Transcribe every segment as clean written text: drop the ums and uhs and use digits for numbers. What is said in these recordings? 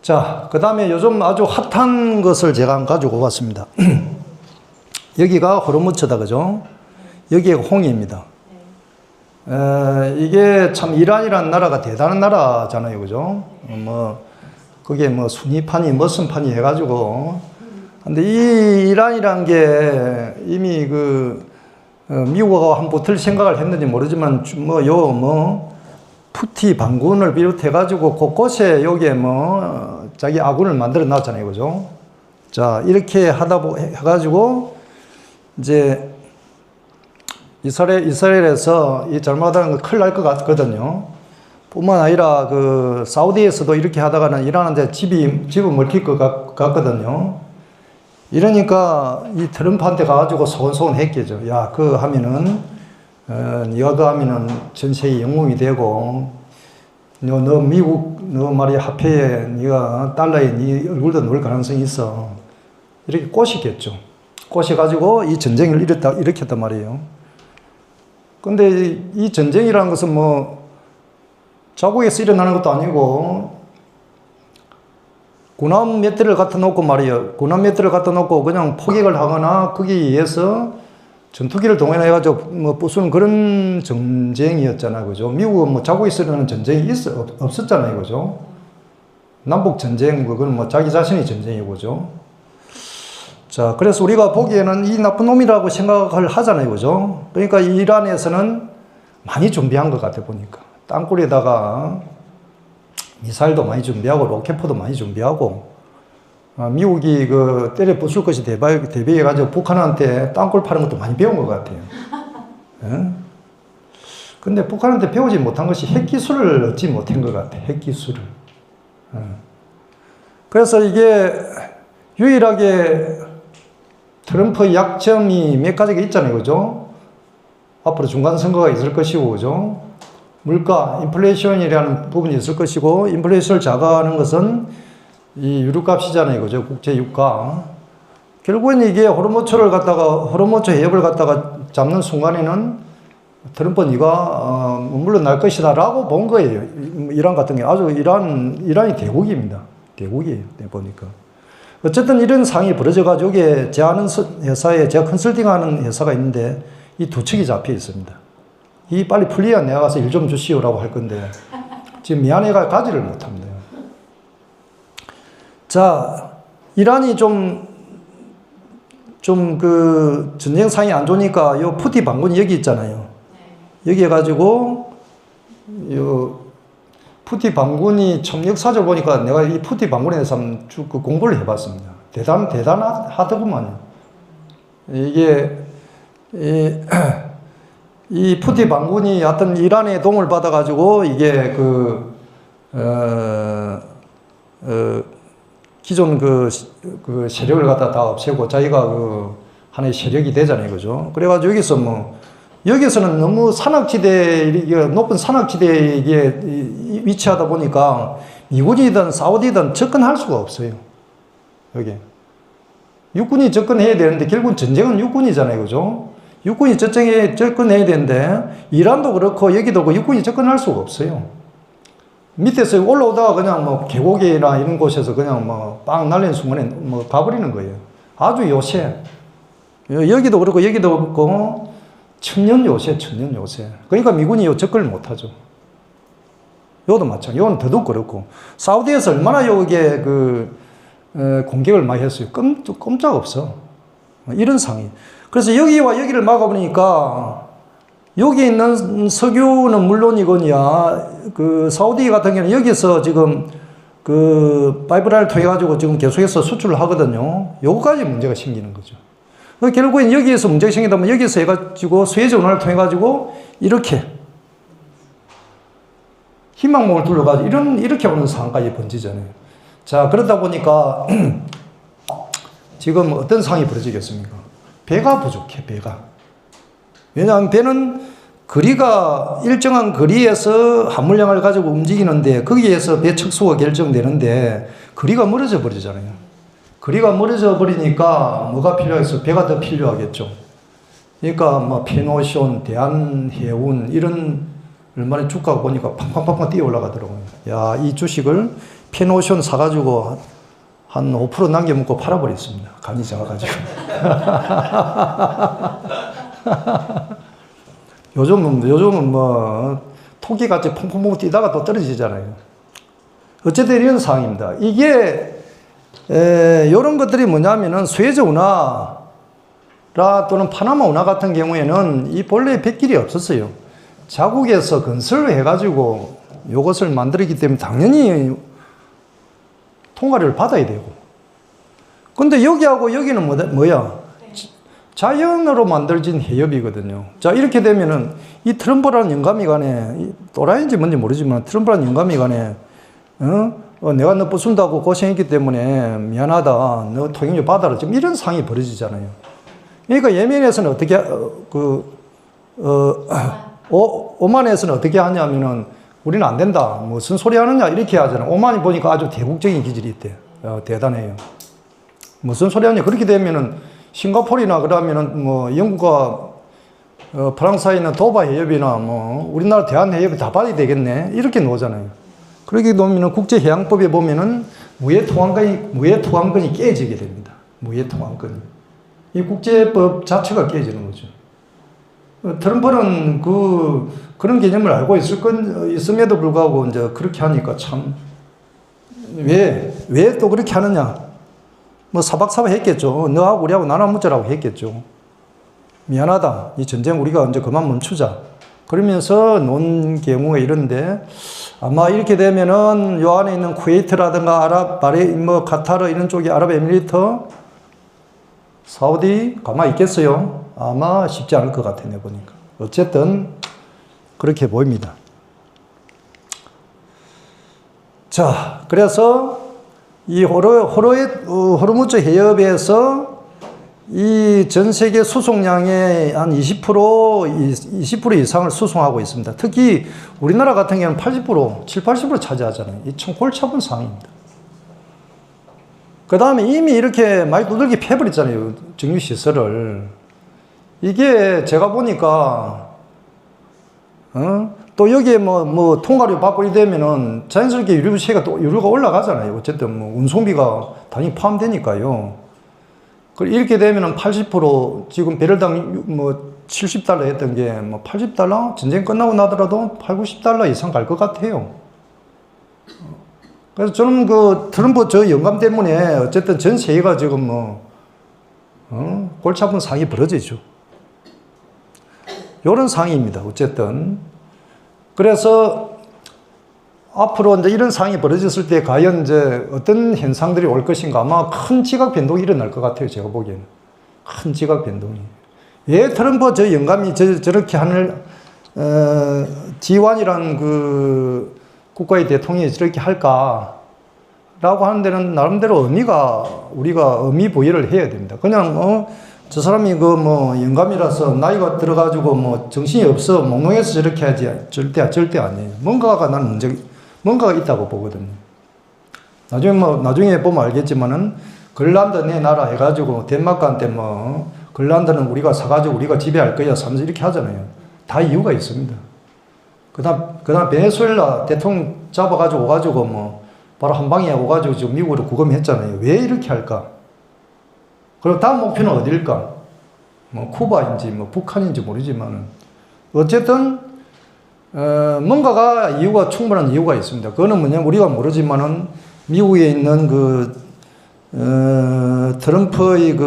자, 그 다음에 요즘 아주 핫한 것을 제가 한번 가지고 왔습니다. 여기가 호르무즈다, 그죠? 여기가 홍해입니다. 이게 참 이란이라는 나라가 대단한 나라잖아요, 그죠? 그게 순위판이, 머슴판이 해가지고. 근데 이 이란이란 게 이미 미국하고 한 붙을 생각을 했는지 모르지만, 푸티 반군을 비롯해가지고 곳곳에 여기에 자기 아군을 만들어 놨잖아요, 그죠? 자, 이렇게 해가지고, 이제, 이스라엘에서 이 잘못하면 큰일 날 것 같거든요. 뿐만 아니라 사우디에서도 이렇게 하다가는 이란한테 집이 먹힐 것 같거든요. 이러니까 이 트럼프한테 가가지고 소곤소곤 했겠죠. 야, 네가 하면은 전 세계 영웅이 되고, 너 미국, 너 말이야, 화폐에 네가 달러에 네 얼굴도 넣을 가능성이 있어. 이렇게 꼬시겠죠. 꼬셔가지고 이 전쟁을 일으켰단 말이에요. 근데 이 전쟁이라는 것은 자국에서 일어나는 것도 아니고, 군함 몇 대를 갖다 놓고 말이에요. 군함 몇 대를 갖다 놓고 그냥 포격을 하거나 거기에 의해서 전투기를 동원해가지고 부수는 그런 전쟁이었잖아요, 그죠? 미국은 자국에서 일어나는 전쟁이 없었잖아요, 그죠? 남북 전쟁, 그건 자기 자신의 전쟁이고, 그죠? 자, 그래서 우리가 보기에는 이 나쁜 놈이라고 생각을 하잖아요, 그죠? 그러니까 이란에서는 많이 준비한 것 같아, 보니까. 땅굴에다가 미사일도 많이 준비하고, 로켓포도 많이 준비하고, 미국이 때려 부술 것이 대비해가지고 북한한테 땅굴 파는 것도 많이 배운 것 같아요. 예? 근데 북한한테 배우지 못한 것이 핵기술을 얻지 못한 것 같아, 핵기술을. 예. 그래서 이게 유일하게 트럼프의 약점이 몇 가지가 있잖아요, 그죠? 앞으로 중간선거가 있을 것이고, 그죠? 물가, 인플레이션이라는 부분이 있을 것이고, 인플레이션을 자가하는 것은 이 유류값이잖아요, 그죠? 국제 유가. 결국엔 이게 호르무즈 해협을 갖다가 잡는 순간에는 트럼프 네가 물러날 것이다 라고 본 거예요. 이란 같은 경우 아주 이란이 대국입니다. 대국이에요, 보니까. 어쨌든 이런 상황이 벌어져가지고 여기에 제가 아는 회사에 제가 컨설팅하는 회사가 있는데 이 두 척이 잡혀 있습니다. 이 빨리 풀려야 내가 가서 일 좀 주시오라고 할 건데 지금 미안해가 가지를 못합니다. 자, 이란이 좀 전쟁 상황이 안 좋으니까 요 푸티 반군이 여기 있잖아요. 여기 해가지고 푸티 반군이 참 역사적으로 보니까 내가 이 푸티 반군에 대해서 쭉 공부를 해봤습니다. 대단하더구만요. 이게 이 푸티 반군이 하여튼 이란의 도움을 받아가지고 이게 기존 세력을 갖다 다 없애고 자기가 하나의 세력이 되잖아요, 그죠? 그래가지고 여기서는 너무 높은 산악지대에 위치하다 보니까 미군이든 사우디든 접근할 수가 없어요. 여기. 육군이 접근해야 되는데 결국은 전쟁은 육군이잖아요, 그죠? 육군이 접근해야 되는데 이란도 그렇고 여기도 육군이 접근할 수가 없어요. 밑에서 올라오다가 그냥 계곡이나 이런 곳에서 그냥 빵 날리는 순간에 가버리는 거예요. 아주 요새. 여기도 그렇고 여기도 그렇고 천년 요새. 그러니까 미군이 접근을 못 하죠. 요도 마찬가지. 요는 더더욱 그렇고. 사우디에서 얼마나 여기에 공격을 많이 했어요. 꼼짝 없어. 이런 상황이. 그래서 여기와 여기를 막아보니까 여기 있는 석유는 물론이거니와 사우디 같은 경우는 여기서 지금 파이프라인을 통해가지고 지금 계속해서 수출을 하거든요. 요거까지 문제가 생기는 거죠. 결국엔 여기에서 문제가 생기다면 여기서 해가지고 수에즈 운하를 통해가지고 이렇게 희망봉을 둘러가지고 이렇게 오는 상황까지 번지잖아요. 자, 그러다 보니까 지금 어떤 상황이 벌어지겠습니까? 배가 부족해, 배가. 왜냐하면 배는 일정한 거리에서 함물량을 가지고 움직이는데 거기에서 배 척수가 결정되는데 거리가 멀어져 버리잖아요. 거리가 멀어져 버리니까 뭐가 필요해서 배가 더 필요하겠죠. 그러니까 페노션, 대한해운 이런 얼마나 주가가 보니까 팡팡팡팡 뛰어 올라가더라고요. 야, 이 주식을 펜오션 사가지고 한 5% 남겨먹고 팔아버렸습니다. 간이 작아가지고. 요즘은 뭐, 토끼같이 퐁퐁퐁 뛰다가 또 떨어지잖아요. 어쨌든 이런 상황입니다. 이게, 이런 것들이 뭐냐면은 스웨즈 운하라 또는 파나마 운하 같은 경우에는 이 본래 백길이 없었어요. 자국에서 건설을 해가지고 이것을 만들었기 때문에 당연히 통과료를 받아야 되고. 근데 여기하고 여기는 뭐야? 자연으로 만들어진 해협이거든요. 자, 이렇게 되면은 이 트럼프라는 영감이 간에, 또라이인지 뭔지 모르지만 트럼프라는 영감이 간에, 내가 너 부순다고 고생했기 때문에 미안하다. 너 통행료 받아라. 지금 이런 상황이 벌어지잖아요. 그러니까 예멘에서는 어떻게, 오만에서는 어떻게 하냐면은 우리는 안 된다. 무슨 소리 하느냐. 이렇게 하잖아요. 오만이 보니까 아주 대국적인 기질이 있대. 대단해요. 무슨 소리 하냐. 그렇게 되면은 싱가포르나 그러면은 뭐 영국과 프랑스에 있는 도바 해협이나 뭐 우리나라 대한 해협이 다 받아야 되겠네. 이렇게 놓잖아요. 그렇게 놓으면은 국제해양법에 보면은 무해통항권이 깨지게 됩니다. 무해통항권이. 이 국제법 자체가 깨지는 거죠. 트럼프는 그런 개념을 알고 있음에도 불구하고 이제 그렇게 하니까 참, 왜 또 그렇게 하느냐? 뭐 사박사박 했겠죠. 너하고 우리하고 나눠 묻자라고 했겠죠. 미안하다. 이 전쟁 우리가 이제 그만 멈추자. 그러면서 논 경우가 이런데 아마 이렇게 되면은 요 안에 있는 쿠웨이트라든가 카타르 이런 쪽이 아랍에미리트, 사우디 가만히 있겠어요? 아마 쉽지 않을 것 같아요, 보니까. 어쨌든 그렇게 보입니다. 자, 그래서 이 호르무즈 해협에서 이 전 세계 수송량의 한 20% 이상을 수송하고 있습니다. 특히 우리나라 같은 경우는 80%, 80% 차지하잖아요. 이 참 골치 아픈 상황입니다. 그 다음에 이미 이렇게 많이 두들겨 패버렸잖아요. 정유시설을. 이게 제가 보니까, 또 여기에 뭐 통과료 받고 이러면은 자연스럽게 유류가 올라가잖아요. 어쨌든 뭐 운송비가 당연히 포함되니까요. 이렇게 되면은 80% 지금 배럴당 뭐 70달러 했던 게 뭐 80달러? 전쟁 끝나고 나더라도 80~90달러 이상 갈 것 같아요. 그래서 저는 트럼프 저 영감 때문에 어쨌든 전 세계가 지금 골치 아픈 상황이 벌어지죠. 요런 상황입니다. 어쨌든. 그래서 앞으로 이제 이런 상황이 벌어졌을 때 과연 이제 어떤 현상들이 올 것인가 아마 큰 지각 변동이 일어날 것 같아요. 제가 보기에는. 큰 지각 변동이. 왜 트럼프 저 영감이 저렇게 하는, G1이라는 국가의 대통령이 저렇게 할까라고 하는 데는 나름대로 우리가 의미 부여를 해야 됩니다. 그냥, 저 사람이 영감이라서 나이가 들어가지고 정신이 없어, 몽롱해서 저렇게 하지. 절대 아니에요. 뭔가가 있다고 보거든요. 나중에 보면 알겠지만은, 걸란드 내 나라 해가지고, 덴마크한테 걸란드는 우리가 사가지고 우리가 지배할 거야. 하면서 이렇게 하잖아요. 다 이유가 있습니다. 그 다음 베네수엘라 대통령 잡아가지고 오가지고 바로 한 방에 오가지고 지금 미국으로 구금했잖아요. 왜 이렇게 할까? 그리고 다음 목표는 어딜까? 쿠바인지 북한인지 모르지만은 어쨌든 뭔가가 충분한 이유가 있습니다. 그거는 뭐냐면 우리가 모르지만은 미국에 있는 트럼프의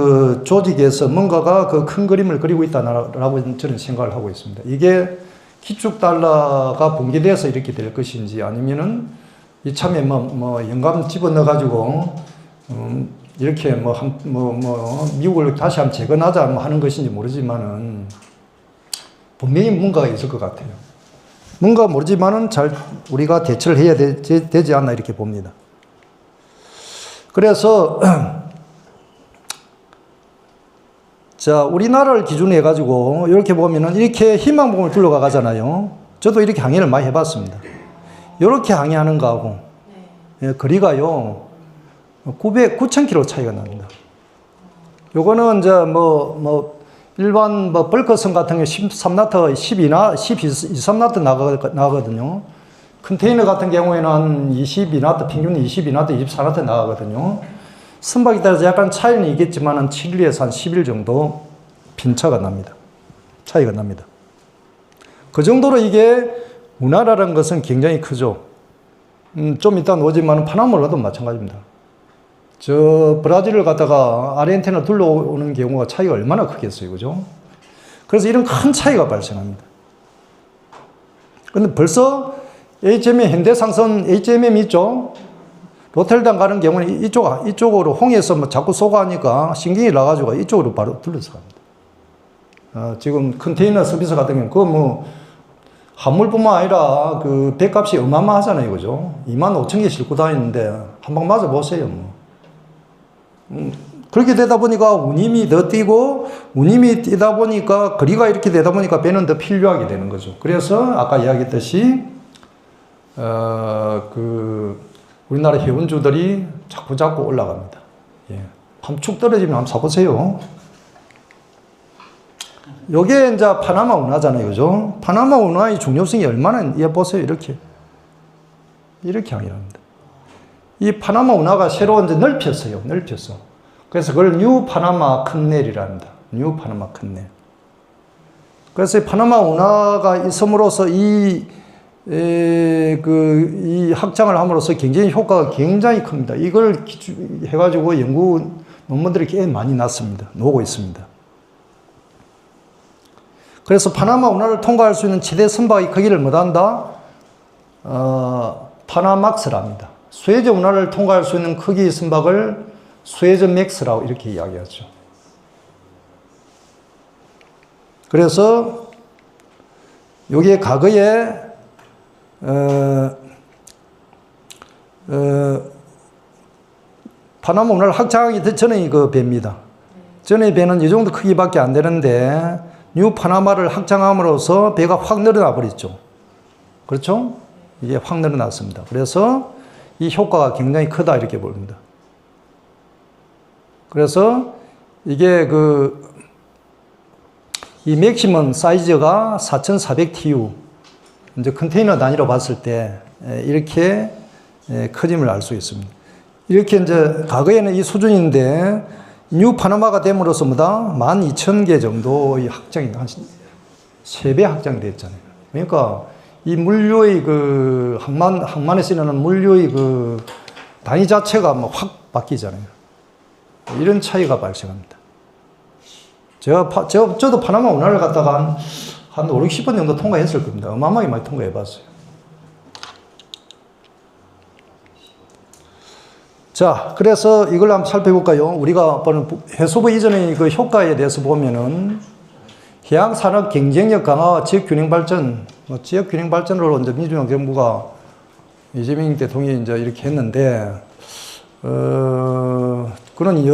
조직에서 뭔가가 큰 그림을 그리고 있다라고 저는 생각을 하고 있습니다. 이게 기축달러가 붕괴돼서 이렇게 될 것인지 아니면은 이참에 영감 집어넣어가지고 이렇게 미국을 다시 한번 재건하자 하는 것인지 모르지만은 분명히 뭔가가 있을 것 같아요. 뭔가 모르지만은 우리가 대처를 해야 되지 않나 이렇게 봅니다. 그래서 자, 우리나라를 기준으로 해가지고 이렇게 보면은 이렇게 희망봉을 둘러가잖아요. 저도 이렇게 항해를 많이 해봤습니다. 이렇게 항해하는 거하고 거리가요 9,000km 차이가 납니다. 요거는 이제 일반 벌크선 같은 게 13나트, 12, 13나트 나가거든요. 컨테이너 같은 경우에는 한 22나트, 평균 22나트, 24나트 나가거든요. 선박에 따라서 약간 차이는 있겠지만 한 7일에서 한 10일 정도 빈차가 납니다. 차이가 납니다. 그 정도로 이게 운하라는 것은 굉장히 크죠. 좀 이따 오지만 파나마라도 마찬가지입니다. 저 브라질을 갔다가 아르헨티나 둘러오는 경우가 차이가 얼마나 크겠어요. 그죠? 그래서 이런 큰 차이가 발생합니다. 그런데 벌써 HMM 현대상선 HMM 있죠? 로텔담 가는 경우는 이쪽으로 홍해에서 뭐 자꾸 쏘고 하니까 신경이 나가지고 이쪽으로 바로 둘러서 갑니다. 지금 컨테이너 서비스 같은 경우는 그거 뭐 한물뿐만 아니라 그 배값이 어마어마하잖아요. 그죠? 25,000개 싣고 다니는데 한 방 맞아 보세요. 뭐. 그렇게 되다 보니까 운임이 더 뛰고 운임이 뛰다 보니까 거리가 이렇게 되다 보니까 배는 더 필요하게 되는 거죠. 그래서 아까 이야기했듯이 우리나라 해운주들이 자꾸 올라갑니다. 예. 한번 축 떨어지면 한번 사보세요. 요게 이제 파나마 운하잖아요. 그죠? 파나마 운하의 중요성이 얼마나, 보세요. 이렇게 항해합니다. 이 파나마 운하가 새로 이제 넓혔어요. 넓혔어. 그래서 그걸 뉴 파나마 컨넬이라 합니다. 뉴 파나마 컨넬. 그래서 이 파나마 운하가 있음으로써 이 확장을 함으로써 굉장히 효과가 굉장히 큽니다. 이걸 해가지고 연구 논문들이 꽤 많이 났습니다. 나오고 있습니다. 그래서 파나마 운하를 통과할 수 있는 최대 선박의 크기를 뭐한다? 파나막스랍니다. 수에즈 운하를 통과할 수 있는 크기의 선박을 수에즈 맥스라고 이렇게 이야기하죠. 그래서 여기에 과거에 파나마 운하를 확장하기 전의 그 배입니다. 전의 배는 이 정도 크기밖에 안 되는데 뉴 파나마를 확장함으로써 배가 확 늘어나 버렸죠. 그렇죠? 이게 확 늘어났습니다. 그래서 이 효과가 굉장히 크다 이렇게 봅니다. 그래서 이게 이 맥시멈 사이즈가 4,400 TU 이제 컨테이너 단위로 봤을 때 이렇게 커짐을 알 수 있습니다. 이렇게 이제 과거에는 이 수준인데 뉴 파나마가 됨으로써 12,000개 정도의 확장이 한 3배 확장이 됐잖아요. 그러니까 이 물류의 항만에 쓰이는 물류의 단위 자체가 확 바뀌잖아요. 이런 차이가 발생합니다. 저도 파나마 운하를 갔다가 한 5, 60번 정도 통과했을 겁니다. 어마어마하게 많이 통과해봤어요. 자, 그래서 이걸 한번 살펴볼까요? 우리가 해수부 이전의 그 효과에 대해서 보면은 해양산업 경쟁력 강화와 지역균형 발전, 지역균형 발전으로 이제 민주당 정부가 이재명 대통령이 이제 이렇게 했는데, 그런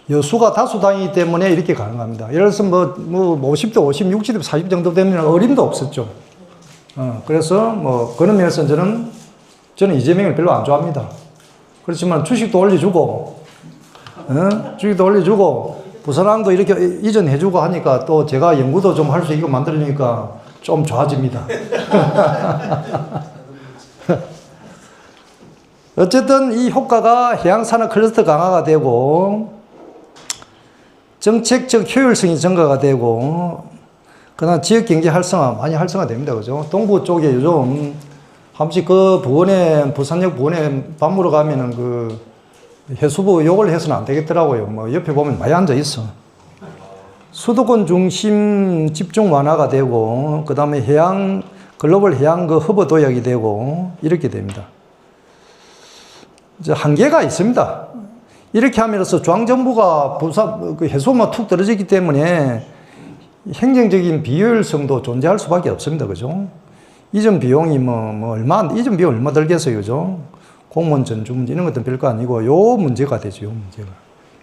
여수가 다수당이기 때문에 이렇게 가능합니다. 예를 들어서 뭐 50대 50, 60대 40 정도 되면 어림도 없었죠. 그래서 그런 면에서 저는 이재명을 별로 안 좋아합니다. 그렇지만 주식도 올려주고, 부산항도 이렇게 이전해주고 하니까 또 제가 연구도 좀 할 수 있고 만들어주니까 좀 좋아집니다. 어쨌든 이 효과가 해양산업 클러스터 강화가 되고, 정책적 효율성이 증가가 되고, 그다음 지역경제 활성화, 많이 활성화됩니다. 그죠? 동부 쪽에 요즘 한 번씩 부산역 부근에 밥 먹으러 가면은 해수부 욕을 해서는 안 되겠더라고요. 옆에 보면 많이 앉아 있어. 수도권 중심 집중 완화가 되고, 그 다음에 글로벌 해양 허브 도약이 되고, 이렇게 됩니다. 이제 한계가 있습니다. 이렇게 하면서 중앙정부가 해수부만 툭 떨어지기 때문에 행정적인 비효율성도 존재할 수밖에 없습니다. 그죠? 이전 비용이 이전 비용 얼마 들겠어요. 그죠? 공무원 전주 문제 이런 것도 별거 아니고 요 문제가 되죠. 요 문제가.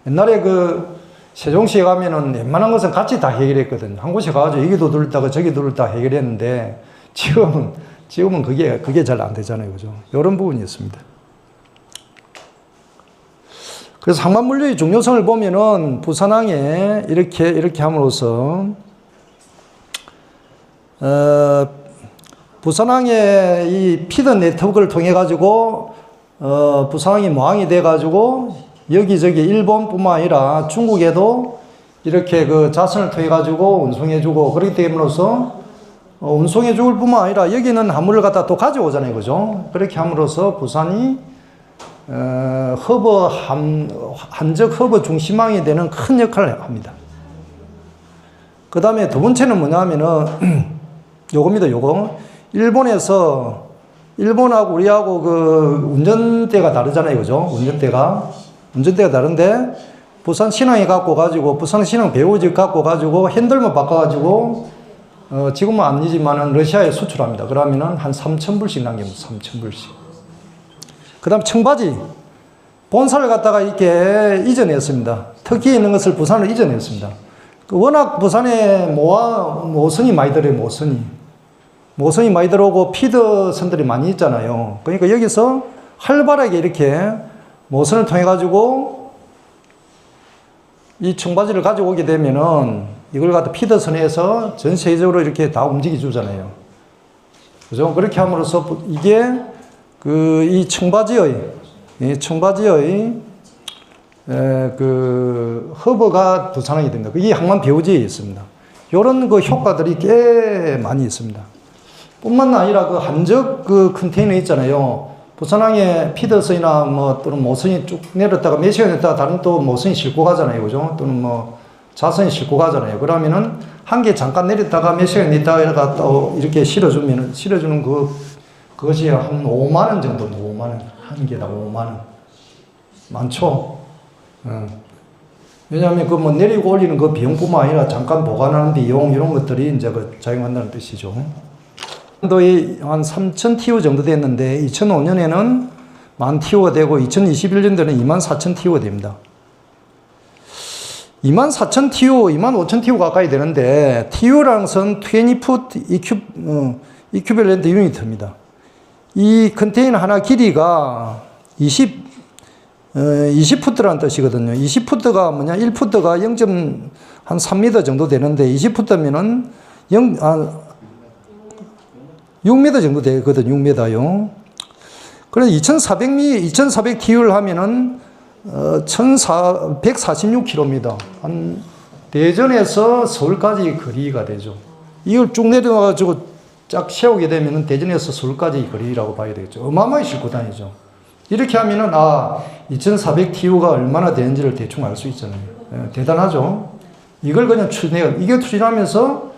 옛날에 세종시에 가면은 웬만한 것은 같이 다 해결했거든요. 한 곳에 가가지고 여기도 둘다가 저기도 다 해결했는데 지금은 그게 잘 안 되잖아요. 그죠? 이런 부분이 있습니다. 그래서 항만물류의 중요성을 보면은 부산항에 이렇게 함으로써 부산항의 이 피드 네트워크를 통해 가지고 부산항이 모항이 돼 가지고 여기저기 일본뿐만 아니라 중국에도 이렇게 그 자선을 통해 가지고 운송해 주고 그렇기 때문에서 운송해 줄 뿐만 아니라 여기는 화물을 갖다 또 가져오잖아요. 그죠? 그렇게 함으로써 부산이 한적 허브 중심항이 되는 큰 역할을 합니다. 그 다음에 두 번째는 뭐냐면은 요겁니다. 요거 일본에서 일본하고 우리하고 그 운전대가 다르잖아요. 그죠? 운전대가 다른데 부산 신항에 갖고 가지고 부산 신항 배우지 갖고 가지고 핸들만 바꿔 가지고 지금은 아니지만은 러시아에 수출합니다. 그러면은 한 3,000불씩 남깁니다. 3,000불씩. 그 다음 청바지. 본사를 갖다가 이렇게 이전했습니다. 터키에 있는 것을 부산으로 이전했습니다. 워낙 부산에 모선이 많이 들어요. 모선이 많이 들어오고 피드선들이 많이 있잖아요. 그러니까 여기서 활발하게 이렇게 모선을 통해 가지고 이 청바지를 가져오게 되면은 이걸 갖다 피드선에서 전 세계적으로 이렇게 다 움직여 주잖아요. 그죠? 그렇게 함으로써 이게 이 청바지의 그 허브가 부산항이 됩니다. 이게 항만 배우지에 있습니다. 이런 그 효과들이 꽤 많이 있습니다. 뿐만 아니라 그 한적 그 컨테이너 있잖아요. 부산항에 피드선이나 뭐 또는 모선이 쭉 내렸다가 몇 시간 있다가 다른 또 모선이 싣고 가잖아요. 그죠? 또는 뭐 자선이 싣고 가잖아요. 그러면은 한 개 잠깐 내렸다가 몇 시간 있다가 또 이렇게 실어주는 그것이 한 5만원 정도, 5만원. 한 개당 5만원. 많죠? 왜냐하면 그 뭐 내리고 올리는 그 비용뿐만 아니라 잠깐 보관하는 비용, 이런 것들이 이제 그 작용한다는 뜻이죠. 도에 한 3,000TU 정도 됐는데, 2005년에는 10,000TU가 되고, 2021년도에는 24,000TU가 됩니다. 24,000TU, 25,000TU 가까이 되는데, TU라는 것은 20풋 이큐밸런트 유니트입니다. 이 컨테이너 하나 길이가 20푸트라는 뜻이거든요. 20푸트가 뭐냐, 1푸트가 0.3m 정도 되는데, 20푸트면은 6m 정도 되거든요. 6m요. 그래서 2,400TU를 하면은 1,146km입니다. 한 대전에서 서울까지 거리가 되죠. 이걸 쭉 내려가지고 쫙 세우게 되면은 대전에서 서울까지 거리라고 봐야 되겠죠. 어마어마하게 싣고 다니죠. 이렇게 하면은 2,400TU가 얼마나 되는지를 대충 알 수 있잖아요. 대단하죠. 이걸 그냥 이게 추진하면서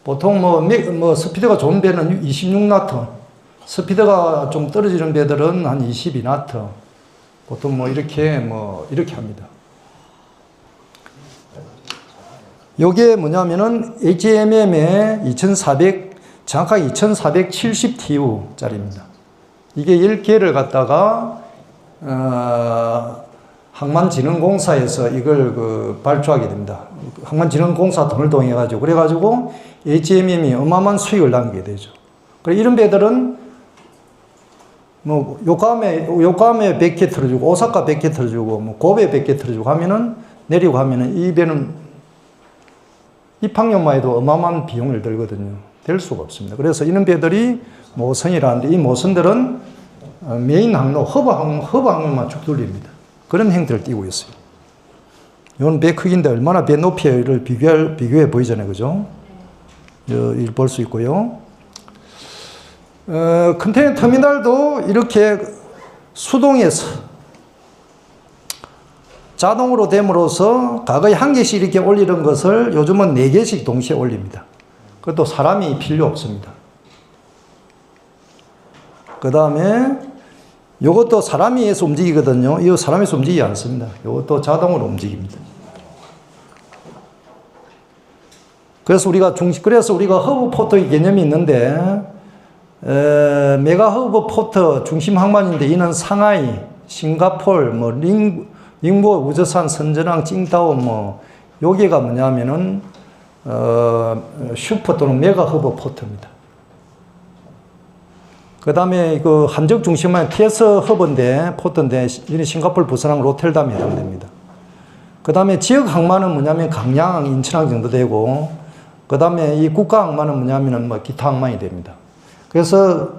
보통 뭐 스피드가 좋은 배는 26나트, 스피드가 좀 떨어지는 배들은 한 22나트. 보통 이렇게 합니다. 요게 뭐냐면은 HMM의 정확하게 2,470TU짜리입니다. 이게 10개를 갖다가, 항만진흥공사에서 이걸 발주하게 됩니다. 항만진흥공사 등을 통해가지고, 그래가지고 HMM이 어마어마한 수익을 남기게 되죠. 그래서 이런 배들은 요코하마에 100개 틀어주고, 오사카 100개 틀어주고, 고베 100개 틀어주고 하면은, 내리고 하면은 이 배는 입항료만 해도 어마어마한 비용을 들거든요. 될 수가 없습니다. 그래서 이런 배들이 모선이라는데, 이 모선들은 메인 항로, 허브 항로만 쭉 돌립니다. 그런 형태를 띠고 있어요. 이건 배 크기인데 얼마나 배 높이를 비교해 보이잖아요. 그죠? 이걸 볼 수 있고요. 컨테이너 터미널도 이렇게 수동에서 자동으로 됨으로써 과거에 한 개씩 이렇게 올리는 것을 요즘은 4개씩 동시에 올립니다. 그것도 사람이 필요 없습니다. 그 다음에 요것도 사람이 해서 움직이거든요. 이거 사람에서 움직이지 않습니다. 요것도 자동으로 움직입니다. 그래서 우리가 허브 포트의 개념이 있는데, 메가 허브 포트 중심 항만인데, 이는 상하이, 싱가폴, 닝보, 우저산, 선전항, 칭다오, 여기가 뭐냐면은, 슈퍼 또는 메가 허브 포트입니다. 그 다음에 그 한적 중심은 TS 허브인데, 포트인데, 이는 싱가폴, 부산항, 로텔담에 해당됩니다. 그 다음에 지역 항만은 뭐냐면 강양, 인천항 정도 되고, 그 다음에 이 국가 항만은 뭐냐면은 기타 항만이 됩니다. 그래서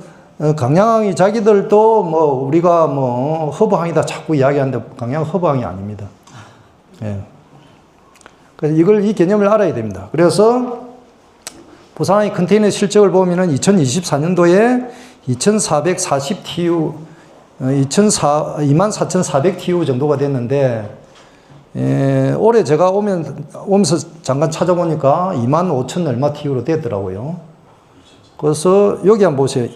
강양항이 자기들도 뭐 우리가 뭐 허브항이다 자꾸 이야기하는데 강양 허브항이 아닙니다. 예. 그래서 이 개념을 알아야 됩니다. 그래서 부산항의 컨테이너 실적을 보면은 2024년도에 2440TU, 24,400TU 정도가 됐는데, 올해 제가 오면서 잠깐 찾아보니까 25,000 얼마 TU로 됐더라고요. 그래서 여기 한번 보세요.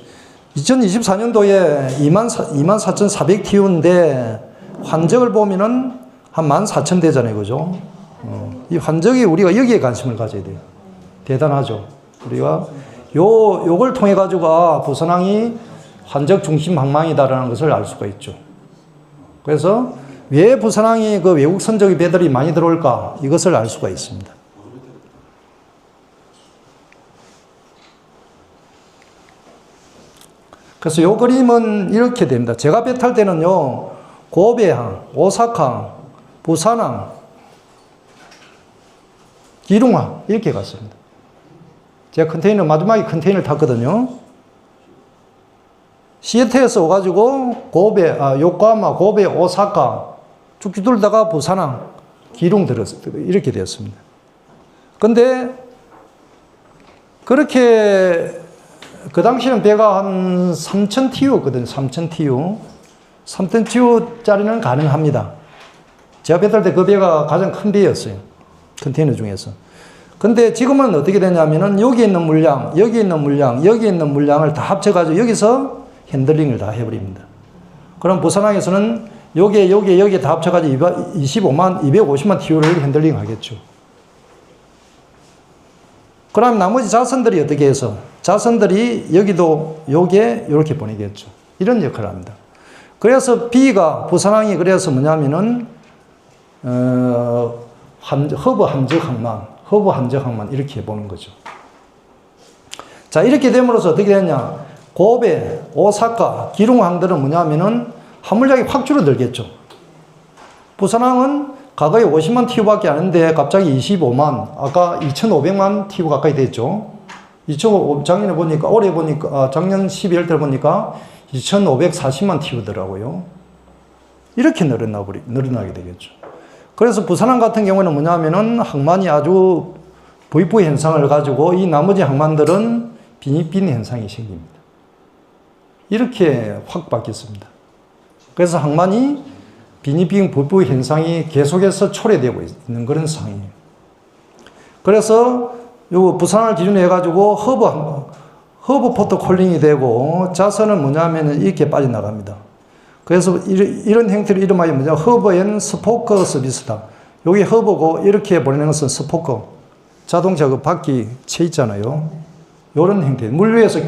2024년도에 24,400TU인데, 환적을 보면은 한 14,000 되잖아요. 그죠? 이 환적이 우리가 여기에 관심을 가져야 돼요. 대단하죠? 우리가 요걸 통해 가지고 부산항이 환적 중심 항만이다라는 것을 알 수가 있죠. 그래서 왜 부산항이 그 외국 선적의 배들이 많이 들어올까? 이것을 알 수가 있습니다. 그래서 요 그림은 이렇게 됩니다. 제가 배 탈 때는요, 고베항, 오사카항, 부산항, 기룽항 이렇게 갔습니다. 제가 마지막에 컨테이너를 탔거든요. 시애틀에서 오가지고 요코하마, 고베, 오사카 쭉 돌다가 부산항, 기룽 이렇게 되었습니다. 근데 그렇게 그 당시에는 배가 한 3,000TU였거든요. 3,000TU. 3,000TU짜리는 가능합니다. 제가 배 탈 때 그 배가 가장 큰 배였어요. 컨테이너 중에서. 근데 지금은 어떻게 되냐면은 여기 있는 물량, 여기 있는 물량, 여기 있는 물량을 다 합쳐가지고 여기서 핸들링을 다 해버립니다. 그럼 부산항에서는 여기에 다 합쳐가지고 250만 TU를 핸들링 하겠죠. 그럼 나머지 자선들이 어떻게 해서? 자선들이 여기도 이렇게 보내겠죠. 이런 역할을 합니다. 그래서 부산항이 그래서 뭐냐면은, 허브 함적 항만 이렇게 보는 거죠. 자, 이렇게 됨으로써 어떻게 되냐? 고베, 오사카, 기룽항들은 뭐냐면은 화물량이 확 줄어들겠죠. 부산항은 과거에 50만 TU밖에 안 했는데 갑자기 25만, 아까 2,500만 TU 가까이 됐죠. 작년 12월 때 보니까 2,540만 TU더라고요. 이렇게 늘어나게 되겠죠. 그래서 부산항 같은 경우는 뭐냐면은 항만이 아주 부익부 현상을 가지고 이 나머지 항만들은 빈입빈 현상이 생깁니다. 이렇게 확 바뀌었습니다. 그래서 항만이 빈입빈 부익부 현상이 계속해서 초래되고 있는 그런 상황이에요. 그래서 요 부산항을 기준으로 해가지고 허브 포토콜링이 되고 자선은 뭐냐면은 이렇게 빠져나갑니다. 그래서 이런 형태로 이름하여 뭐냐, 허브 앤 스포커 서비스다. 여기 허브고 이렇게 보내는 것은 스포커. 자동차 그 바퀴 채 있잖아요. 이런 형태. 물 위에서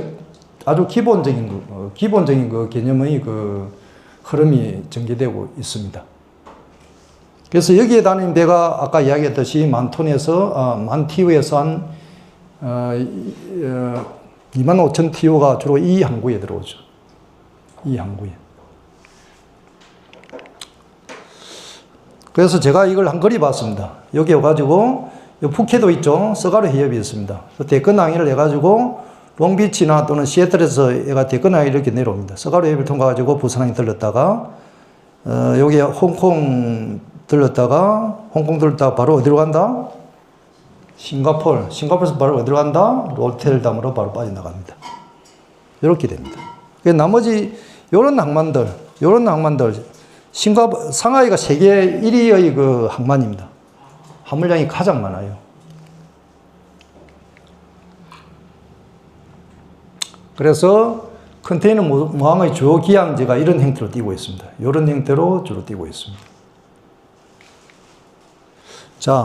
아주 기본적인 그 개념의 그 흐름이 전개되고 있습니다. 그래서 여기에 다니는 배가 아까 이야기했듯이 만 TU에서 한 25,000 TU가 주로 이 항구에 들어오죠. 이 항구에. 그래서 제가 이걸 한 거리 봤습니다. 여기 와가지고, 푸켓도 있죠. 서가루 해협이 있습니다. 대건항해를 해가지고, 롱비치나 또는 시애틀에서 얘가 대건항에 이렇게 내려옵니다. 서가루 해협을 통과가지고 부산항에 들렀다가, 여기 홍콩 들렀다가 바로 어디로 간다? 싱가포르에서 바로 어디로 간다? 로테르담으로 바로 빠져나갑니다. 이렇게 됩니다. 나머지, 요런 항만들, 상하이가 세계 1위의 그 항만입니다. 화물량이 가장 많아요. 그래서 컨테이너 모항의 주요 기항지가 이런 형태로 띄고 있습니다. 이런 형태로 주로 띄고 있습니다. 자.